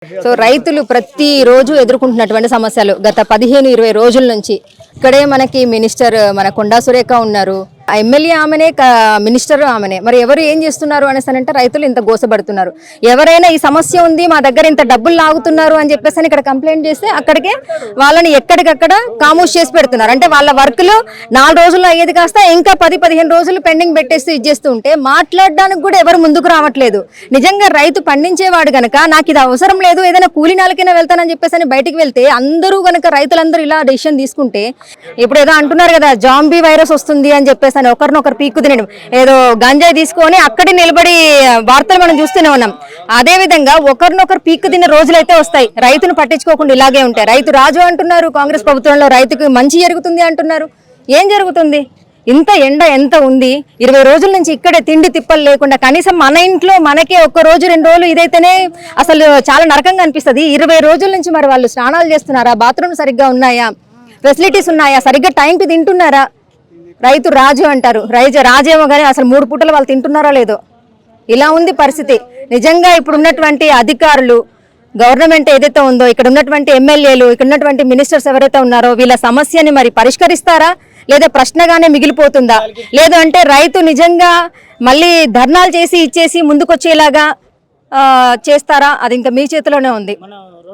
So రైతులు ప్రతిరోజు ఎదుర్కొంటున్నటువంటి సమస్యలు గత 15-20 రోజుల నుంచి ఇక్కడే మనకి మినిస్టర్ మన కొండా సురేఖ ఉన్నారు. ఎమ్మెల్యే ఆమెనే, మినిస్టర్ ఆమెనే. మరి ఎవరు ఏం చేస్తున్నారు అనేసి రైతులు ఇంత గోసపడుతున్నారు. ఎవరైనా ఈ సమస్య ఉంది మా దగ్గర ఇంత డబ్బులు లాగుతున్నారు అని చెప్పేసి ఇక్కడ కంప్లైంట్ చేస్తే అక్కడికే వాళ్ళని ఎక్కడికక్కడ కామోష్ చేసి పెడుతున్నారు. అంటే వాళ్ళ వర్క్లు 4 రోజుల్లో అయ్యేది కాస్త ఇంకా 10-15 రోజులు పెండింగ్ పెట్టేసి ఇచ్చేస్తూ ఉంటే మాట్లాడడానికి కూడా ఎవరు ముందుకు రావట్లేదు. నిజంగా రైతు పండించేవాడు గనక నాకు ఇది అవసరం లేదు, ఏదైనా కూలి నాలకైనా వెళ్తానని చెప్పేసి బయటికి వెళ్తే అందరూ గనక రైతులందరూ ఇలా డెసిషన్ తీసుకుంటే, ఇప్పుడు ఏదో అంటున్నారు కదా జాంబీ వైరస్ వస్తుంది అని చెప్పేసి ఒకరినొకరు పీక్కు తినడం, ఏదో గంజాయి తీసుకొని అక్కడే నిలబడి వార్తలు మనం చూస్తూనే ఉన్నాం. అదే విధంగా ఒకరినొకరు పీక్కు తిన్న రోజులైతే వస్తాయి. రైతును పట్టించుకోకుండా ఇలాగే ఉంటాయి. రైతు రాజు అంటున్నారు, కాంగ్రెస్ ప్రభుత్వంలో రైతుకు మంచి జరుగుతుంది అంటున్నారు. ఏం జరుగుతుంది? ఇంత ఎండ ఎంత ఉంది, 20 రోజుల నుంచి ఇక్కడే తిండి తిప్పలు లేకుండా, కనీసం మన ఇంట్లో మనకే 1 రోజు 2 రోజులు ఇదైతేనే అసలు చాలా నరకంగా అనిపిస్తుంది. 20 రోజుల నుంచి మరి వాళ్ళు స్నానాలు చేస్తున్నారా? బాత్రూమ్ సరిగ్గా ఉన్నాయా? ఫెసిలిటీస్ ఉన్నాయా? సరిగ్గా టైంకి తింటున్నారా? రైతు రాజు అంటారు, రాజేమో కానీ అసలు 3 పూటలు వాళ్ళు తింటున్నారో లేదో. ఇలా ఉంది పరిస్థితి. నిజంగా ఇప్పుడు ఉన్నటువంటి అధికారులు, గవర్నమెంట్ ఏదైతే ఉందో, ఇక్కడ ఉన్నటువంటి ఎమ్మెల్యేలు, ఇక్కడ ఉన్నటువంటి మినిస్టర్స్ ఎవరైతే ఉన్నారో వీళ్ళ సమస్యని మరి పరిష్కరిస్తారా, లేదా ప్రశ్నగానే మిగిలిపోతుందా? లేదు అంటే రైతు నిజంగా మళ్ళీ ధర్నాలు చేసి ఇచ్చేసి ముందుకొచ్చేలాగా చేస్తారా? అది ఇంకా మీ చేతిలోనే ఉంది.